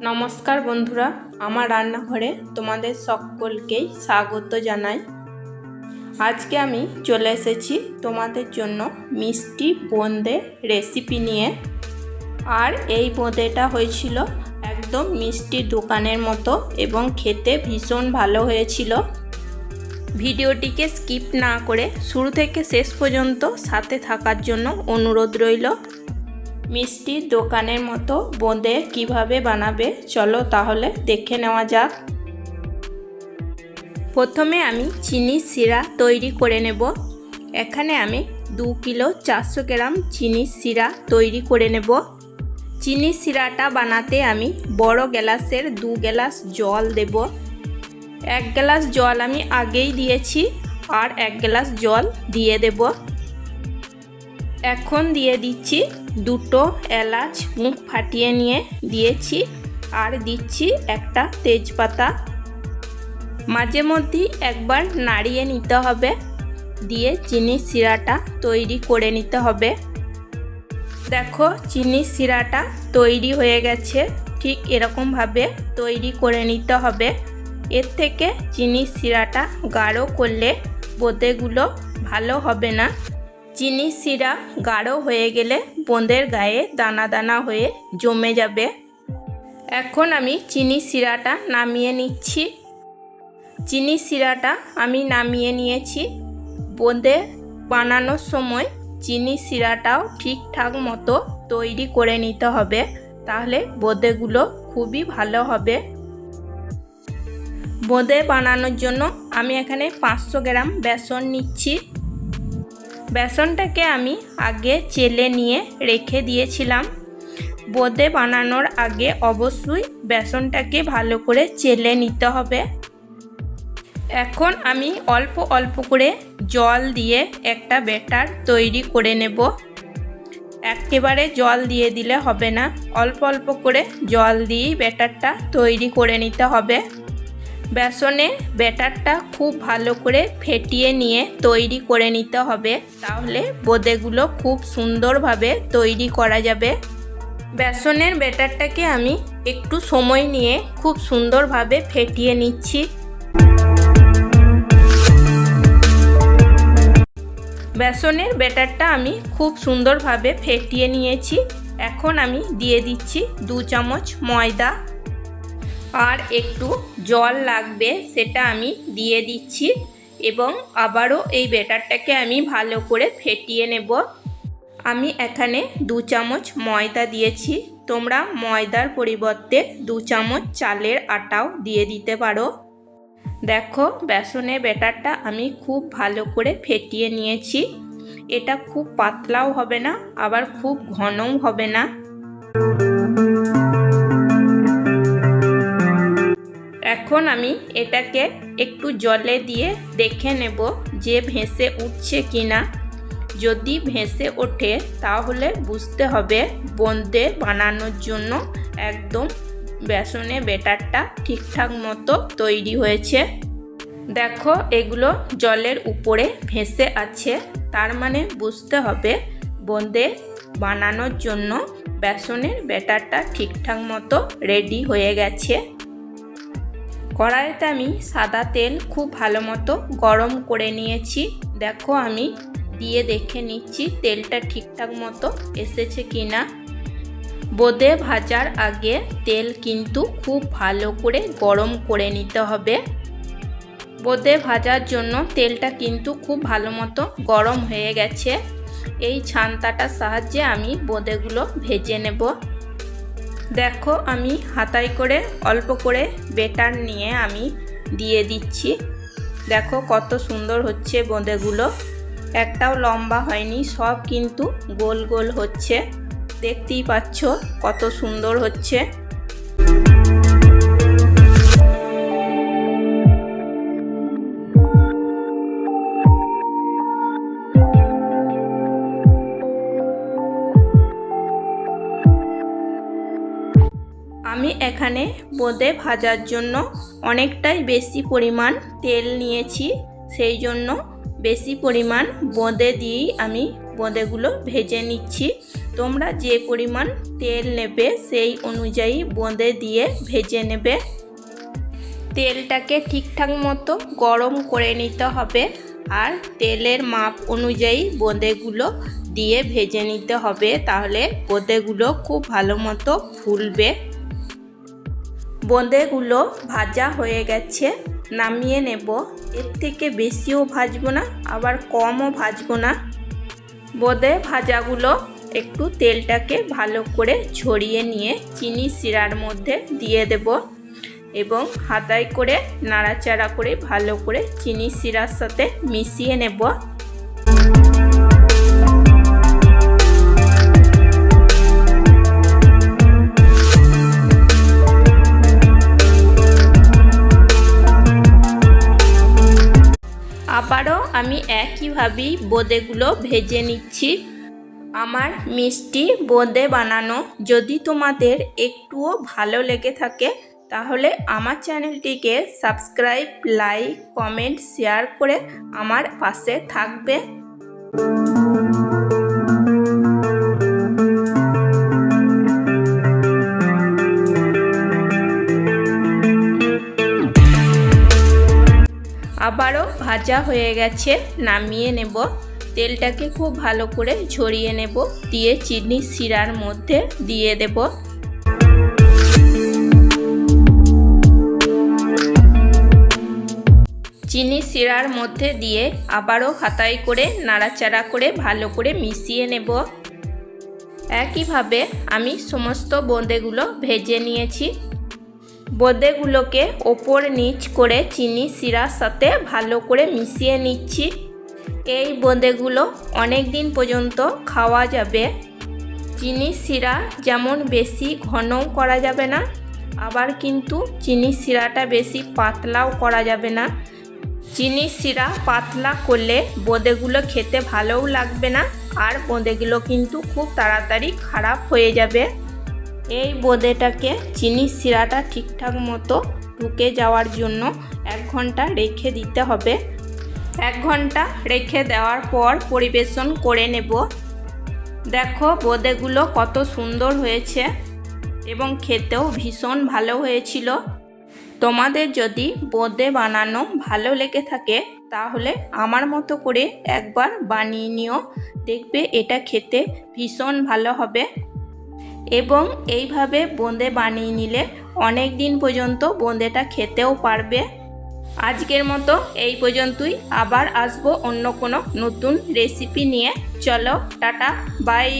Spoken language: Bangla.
নমস্কার বন্ধুরা, আমার রান্নাঘরে তোমাদের সকলকেই স্বাগত জানাই। আজকে আমি চলে এসেছি তোমাদের জন্য মিষ্টি বোঁদে রেসিপি নিয়ে। আর এই বোঁদেটা হয়েছিল একদম মিষ্টির দোকানের মতো এবং খেতে ভীষণ ভালো হয়েছিল। ভিডিওটিকে স্কিপ না করে শুরু থেকে শেষ পর্যন্ত সাথে থাকার জন্য অনুরোধ রইল। মিষ্টির দোকানের মতো বোঁদে কিভাবে বানাবে চলো তাহলে দেখে নেওয়া যাক। প্রথমে আমি চিনি শিরা তৈরি করে নেব। এখানে আমি 2 কিলো 400 গ্রাম চিনি শিরা তৈরি করে নেব। চিনি শিরাটা বানাতে আমি বড় গ্লাসের 2 গ্লাস জল দেব। 1 গ্লাস জল আমি আগেই দিয়েছি আর 1 গ্লাস জল দিয়ে দেব। এখন দিয়ে দিচ্ছি 2টো এলাচ মুখ ফাটিয়ে নিয়ে দিয়েছি আর দিচ্ছি একটা তেজপাতা। মাঝে মধ্যেই একবার নাড়িয়ে নিতে হবে, দিয়ে চিনি শিরাটা তৈরি করে নিতে হবে। দেখো চিনি শিরাটা তৈরি হয়ে গেছে, ঠিক এরকমভাবে তৈরি করে নিতে হবে। এর থেকে চিনি শিরাটা গাঢ় করলে বোঁদেগুলো ভালো হবে না। চিনি শিরা গাঢ় হয়ে গেলে বোঁদের গায়ে দানা দানা হয়ে জমে যাবে। এখন আমি চিনি শিরাটা নামিয়ে নিচ্ছি। চিনি শিরাটা আমি নামিয়ে নিয়েছি। বোঁদে বানানোর সময় চিনি শিরাটাও ঠিকঠাক মতো তৈরি করে নিতে হবে, তাহলে বোঁদেগুলো খুবই ভালো হবে। বোঁদে বানানোর জন্য আমি এখানে 500 গ্রাম বেসন নিচ্ছি। বেসনটাকে আমি আগে চেলে নিয়ে রেখে দিয়েছিলাম। বোঁদে বানানোর আগে অবশ্যই বেসনটাকে ভালো করে চেলে নিতে হবে। এখন আমি অল্প অল্প করে জল দিয়ে একটা ব্যাটার তৈরি করে নেব। একেবারে জল দিয়ে দিলে হবে না, অল্প অল্প করে জল দিয়েই ব্যাটারটা তৈরি করে নিতে হবে। বেসনে ব্যাটারটা খুব ভালো করে ফেটিয়ে নিয়ে তৈরি করে নিতে হবে, তাহলে বোঁদেগুলো খুব সুন্দরভাবে তৈরি করা যাবে। বেসনের ব্যাটারটাকে আমি একটু সময় নিয়ে খুব সুন্দরভাবে ফেটিয়ে নিচ্ছি। বেসনের ব্যাটারটা আমি খুব সুন্দরভাবে ফেটিয়ে নিয়েছি। এখন আমি দিয়ে দিচ্ছি 2 চামচ ময়দা আর একটু জল লাগবে, সেটা আমি দিয়ে দিচ্ছি এবং আবারও এই ব্যাটারটাকে আমি ভালো করে ফেটিয়ে নেব। আমি এখানে 2 চামচ ময়দা দিয়েছি, তোমরা ময়দার পরিবর্তে 2 চামচ চালের আটাও দিয়ে দিতে পারো। দেখো বেসনের ব্যাটারটা আমি খুব ভালো করে ফেটিয়ে নিয়েছি। এটা খুব পাতলাও হবে না, আবার খুব ঘনও হবে না। এখন আমি এটাকে একটু জলে দিয়ে দেখে নেব যে ভেসে উঠছে কিনা। যদি ভেসে ওঠে তাহলে বুঝতে হবে বোঁদে বানানোর জন্য একদম বেসনের ব্যাটারটা ঠিকঠাক মতো তৈরি হয়েছে। দেখো এগুলো জলের উপরে ভেসে আছে, তার মানে বুঝতে হবে বোঁদে বানানোর জন্য বেসনের ব্যাটারটা ঠিকঠাক মতো রেডি হয়ে গেছে। কড়াইতে আমি সাদা তেল খুব ভালো মতো গরম করে নিয়েছি। দেখো আমি দিয়ে দেখে নিচ্ছি তেলটা ঠিকঠাক মতো এসেছে কিনা। বোঁদে ভাজার আগে তেল কিন্তু খুব ভালো করে গরম করে নিতে হবে। বোঁদে ভাজার জন্য তেলটা কিন্তু খুব ভালো মতো গরম হয়ে গেছে। এই ছান্তাটার সাহায্যে আমি বোঁদেগুলো ভেজে নেব। দেখো আমি হাতায় করে অল্প করে ব্যাটার নিয়ে আমি দিয়ে দিচ্ছি। দেখো কত সুন্দর হচ্ছে বোঁদেগুলো, একটাও লম্বা হয়নি, সব কিন্তু গোল গোল হচ্ছে। দেখতেই পাচ্ছ কত সুন্দর হচ্ছে। আমি এখানে বোঁদে ভাজার জন্য অনেকটাই বেশি পরিমাণ তেল নিয়েছি, সেই জন্য বেশি পরিমাণ বোঁদে দিয়েই আমি বোঁদেগুলো ভেজে নিচ্ছি। তোমরা যে পরিমাণ তেল নেবে সেই অনুযায়ী বোঁদে দিয়ে ভেজে নেবে। তেলটাকে ঠিকঠাক মতো গরম করে নিতে হবে আর তেলের মাপ অনুযায়ী বোঁদেগুলো দিয়ে ভেজে নিতে হবে, তাহলে বোঁদেগুলো খুব ভালো মতো ফুলবে। বোঁদেগুলো ভাজা হয়ে গেছে, নামিয়ে নেব। এর থেকে বেশিও ভাজবো না, আবার কমও ভাজবো না। বোঁদে ভাজাগুলো একটু তেলটাকে ভালো করে ঝরিয়ে নিয়ে চিনি শিরার মধ্যে দিয়ে দেব এবং হাতায় করে নাড়াচাড়া করে ভালো করে চিনি শিরার সাথে মিশিয়ে নেব। আবারও আমি একইভাবেই বোঁদেগুলো ভেজে নিচ্ছি। আমার মিষ্টি বোঁদে বানানো যদি তোমাদের একটুও ভালো লেগে থাকে তাহলে আমার চ্যানেলটিকে সাবস্ক্রাইব, লাইক, কমেন্ট, শেয়ার করে আমার পাশে থাকবে। আবারও ভাজা হয়ে গেছে, নামিয়ে নেব। তেলটাকে খুব ভালো করে ঝরিয়ে নেব, দিয়ে চিনি শিরার মধ্যে দিয়ে দেব। চিনি শিরার মধ্যে দিয়ে আবারও হাতায় করে নাড়াচাড়া করে ভালো করে মিশিয়ে নেব। একইভাবে আমি সমস্ত বোঁদেগুলো ভেজে নিয়েছি। বোঁদেগুলোকে ওপর নিচ করে চিনি শিরার সাথে ভালো করে মিশিয়ে নিচ্ছি। এই বোঁদেগুলো অনেক দিন পর্যন্ত খাওয়া যাবে। চিনি শিরা যেমন বেশি ঘনও করা যাবে না, আবার কিন্তু চিনি শিরাটা বেশি পাতলাও করা যাবে না। চিনি শিরা পাতলা করলে বোঁদেগুলো খেতে ভালোও লাগবে না, আর বোঁদেগুলো কিন্তু খুব তাড়াতাড়ি খারাপ হয়ে যাবে। এই বোঁদেটাকে চিনি শিরাটা ঠিকঠাক মতো ঢুকে যাওয়ার জন্য 1 ঘন্টা রেখে দিতে হবে। 1 ঘন্টা রেখে দেওয়ার পর পরিবেশন করে নেব। দেখো বোঁদেগুলো কত সুন্দর হয়েছে এবং খেতেও ভীষণ ভালো হয়েছিল। তোমাদের যদি বোঁদে বানানো ভালো লেগে থাকে তাহলে আমার মতো করে একবার বানিয়ে নিও, দেখবে এটা খেতে ভীষণ ভালো হবে। এবং এইভাবে বোঁদে বানিয়ে নিলে অনেক দিন পর্যন্ত বোঁদেটা খেতেও পারবে। আজকের মতো এই পর্যন্তই, আবার আসবো অন্য কোনো নতুন রেসিপি নিয়ে। চলো টাটা, বাই।